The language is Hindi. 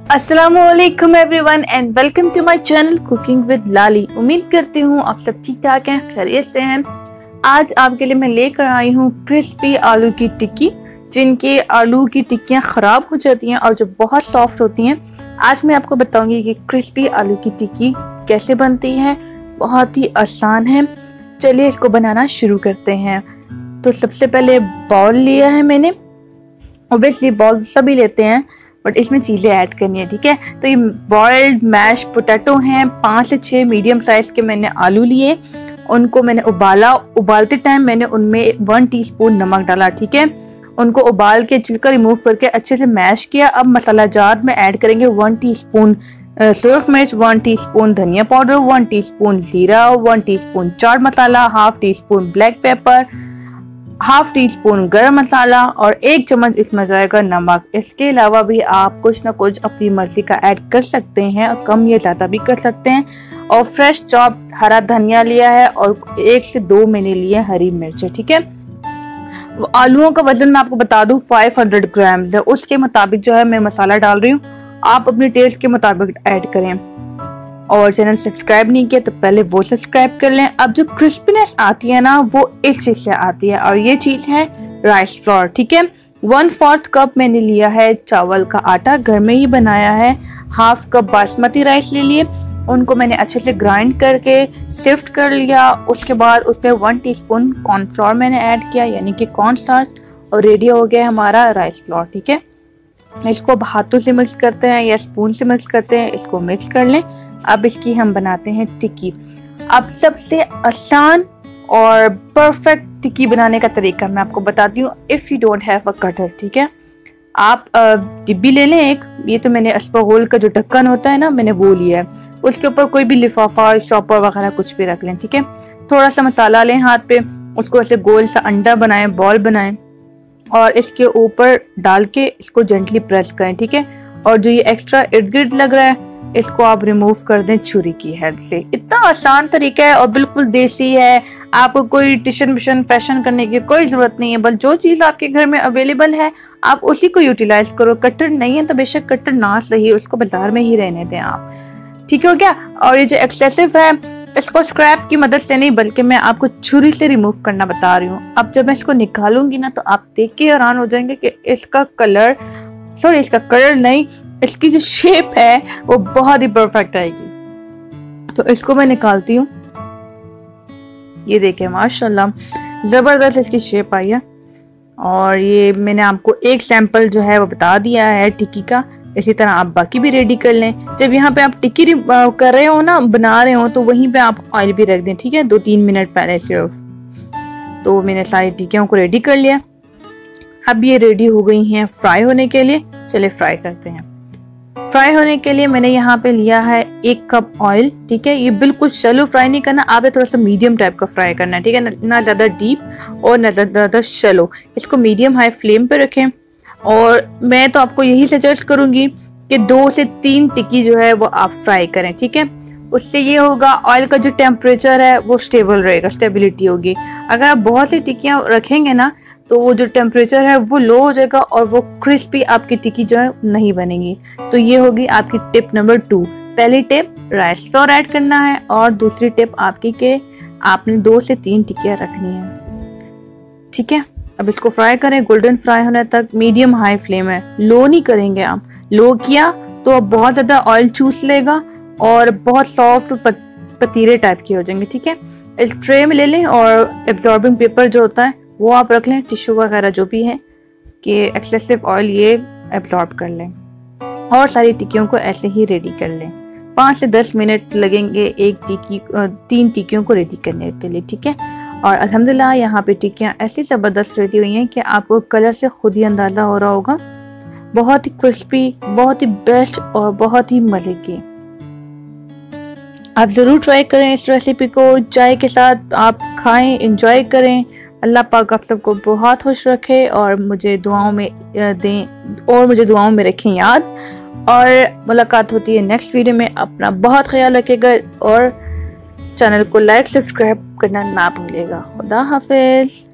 अस्सलामुअलैकुम everyone and welcome to my channel cooking with Lali. उम्मीद करती हूँ आप सब ठीक ठाक हैं, खैरियत से हैं। आज आपके लिए मैं लेकर आई हूँ क्रिस्पी आलू की टिक्की, जिनके आलू की टिक्कियाँ ख़राब हो जाती हैं और जो बहुत सॉफ्ट होती हैं। आज मैं आपको बताऊंगी कि क्रिस्पी आलू की टिक्की कैसे बनती है। बहुत ही आसान है, चलिए इसको बनाना शुरू करते हैं। तो सबसे पहले बाउल लिया है मैंने। ओबियसली बाउल सभी लेते हैं बट इसमें चीज़ें ऐड करनी है, ठीक है। तो ये बॉइल्ड मैश पोटैटो हैं, 5 से 6 मीडियम साइज़ के मैंने आलू लिए। उनको मैंने उबाला। उबालते टाइम मैंने उनमें 1 टीस्पून नमक डाला, ठीक है। उनको उबाल के छिलका रिमूव करके अच्छे से मैश किया। अब मसाला जार में ऐड करेंगे 1 टीस्पून सुरख मिर्च, 1 टीस्पून धनिया पाउडर, 1 टीस्पून जीरा, 1 teaspoon chaat masala, half teaspoon black pepper, half teaspoon garam masala और 1 चम्मच इसमें जाएगा नमक। इसके अलावा भी आप कुछ ना कुछ अपनी मर्जी का ऐड कर सकते हैं, कम या ज़्यादा भी कर सकते हैं। और फ्रेश चॉप हरा धनिया लिया है और 1 से 2 मैंने लिए हरी मिर्चें, ठीक है। आलूओं का वजन मैं आपको बता दूं 500 ग्राम है। उसके मुताबिक जो है मैं मसाला डाल रही हूँ, आप अपने टेस्ट के मुताबिक ऐड करें। और चैनल सब्सक्राइब नहीं किया तो पहले वो सब्सक्राइब कर लें। अब जो क्रिस्पीनेस आती है ना, वो इस चीज़ से आती है और ये चीज़ है राइस फ्लोर, ठीक है। 1/4 कप मैंने लिया है चावल का आटा, घर में ही बनाया है। हाफ कप बासमती राइस ले लिए, उनको मैंने अच्छे से ग्राइंड करके सिफ्ट कर लिया। उसके बाद उसमें 1 टीस्पून कॉर्नफ्लोर मैंने ऐड किया, यानी कि कॉर्नस्टार्च, और रेडी हो गया हमारा राइस फ्लोर, ठीक है। इसको हाथों से मिक्स करते हैं या स्पून से मिक्स करते हैं, इसको मिक्स कर लें। अब इसकी हम बनाते हैं टिक्की। अब सबसे आसान और परफेक्ट टिक्की बनाने का तरीका मैं आपको बताती हूँ। If you don't have a cutter, ठीक है, आप डिब्बी ले लें एक। ये तो मैंने अस्पगोल का जो ढक्कन होता है ना, मैंने वो लिया है। उसके ऊपर कोई भी लिफाफा, शॉपर वगैरह कुछ भी रख लें, ठीक है। थोड़ा सा मसाला लें हाथ पे, उसको ऐसे गोल सा अंडा बनाएं, बॉल बनाएं और इसके ऊपर डाल के इसको जेंटली प्रेस करें, ठीक है। और जो ये एक्स्ट्रा इर्द गिर्द लग रहा है, इसको आप रिमूव कर दें छुरी की हेल्प से। इतना आसान तरीका है और बिल्कुल देसी है। आपको कोई टिशन मिशन फैशन करने की कोई जरूरत नहीं है, बस जो चीज़ आपके घर में अवेलेबल है आप उसी को यूटिलाइज करो। कटर नहीं है तो बेशक कटर ना सही, उसको बाजार में ही रहने दें आप, ठीक हो गया। और ये जो एक्सेसिव है, इसको स्क्रैप की मदद से नहीं बल्कि मैं आपको छुरी से रिमूव करना बता रही हूँ। अब जब मैं इसको निकालूंगी ना, तो आप देख के हैरान हो जाएंगे कि इसका कलर नहीं, इसकी जो शेप है वो बहुत ही परफेक्ट आएगी। तो इसको मैं निकालती हूँ। ये देखें, माशाल्लाह जबरदस्त इसकी शेप आई है। और ये मैंने आपको एक सैंपल जो है वो बता दिया है टिक्की का। इसी तरह आप बाकी भी रेडी कर लें। जब यहाँ पे आप टिक्की कर रहे हो ना, बना रहे हो, तो वहीं पे आप ऑयल भी रख दें, ठीक है, 2-3 मिनट पहले सिर्फ। तो मैंने सारी टिक्कियों को रेडी कर लिया। अब ये रेडी हो गई हैं फ्राई होने के लिए। चलिए फ्राई करते हैं। फ्राई होने के लिए मैंने यहाँ पे लिया है 1 कप ऑयल, ठीक है। ये बिल्कुल शैलो फ्राई नहीं करना, आपने थोड़ा सा मीडियम टाइप का फ्राई करना है, ठीक है, ना ज़्यादा डीप और ना ज़्यादा शैलो। इसको मीडियम हाई फ्लेम पे रखें। और मैं तो आपको यही सजेस्ट करूँगी कि 2 से 3 टिक्की जो है वो आप फ्राई करें, ठीक है। उससे ये होगा, ऑयल का जो टेम्परेचर है वो स्टेबल रहेगा, स्टेबिलिटी होगी। अगर आप बहुत सी टिक्कियाँ रखेंगे ना, तो वो जो टेम्परेचर है वो लो हो जाएगा और वो क्रिस्पी आपकी टिक्की जो है नहीं बनेगी। तो ये होगी आपकी टिप नंबर 2। पहली टिप राइस फ्लोर ऐड करना है और दूसरी टिप आपकी कि आपने 2 से 3 टिक्कियाँ रखनी है, ठीक है। अब इसको फ्राई करें गोल्डन फ्राई होने तक। मीडियम हाई फ्लेम है, लो नहीं करेंगे आप। लो किया तो अब बहुत ज़्यादा ऑयल चूस लेगा और बहुत सॉफ्ट पतीले टाइप की हो जाएंगे, ठीक है। इस ट्रे में ले लें और एब्जॉर्बिंग पेपर जो होता है वो आप रख लें, टिश्यू वगैरह जो भी है, कि एक्सेसिव ऑयल ये एब्जॉर्ब कर लें। और सारी टिक्कियों को ऐसे ही रेडी कर लें। 5 से 10 मिनट लगेंगे 3 टिक्कियों को रेडी करने के लिए, ठीक है। और अल्हम्दुलिल्लाह यहाँ पे टिक्कियाँ ऐसी ज़बरदस्त रेडी हुई हैं कि आपको कलर से खुद ही अंदाज़ा हो रहा होगा। बहुत ही क्रिस्पी, बहुत ही बेस्ट और बहुत ही मज़े की। आप ज़रूर ट्राई करें इस रेसिपी को। चाय के साथ आप खाएं, एंजॉय करें। अल्लाह पाक आप सबको बहुत खुश रखे और मुझे दुआओं में रखें याद। और मुलाकात होती है नेक्स्ट वीडियो में। अपना बहुत ख्याल रखिएगा और चैनल को लाइक सब्सक्राइब करना ना भूलिएगा। खुदा हाफिज़।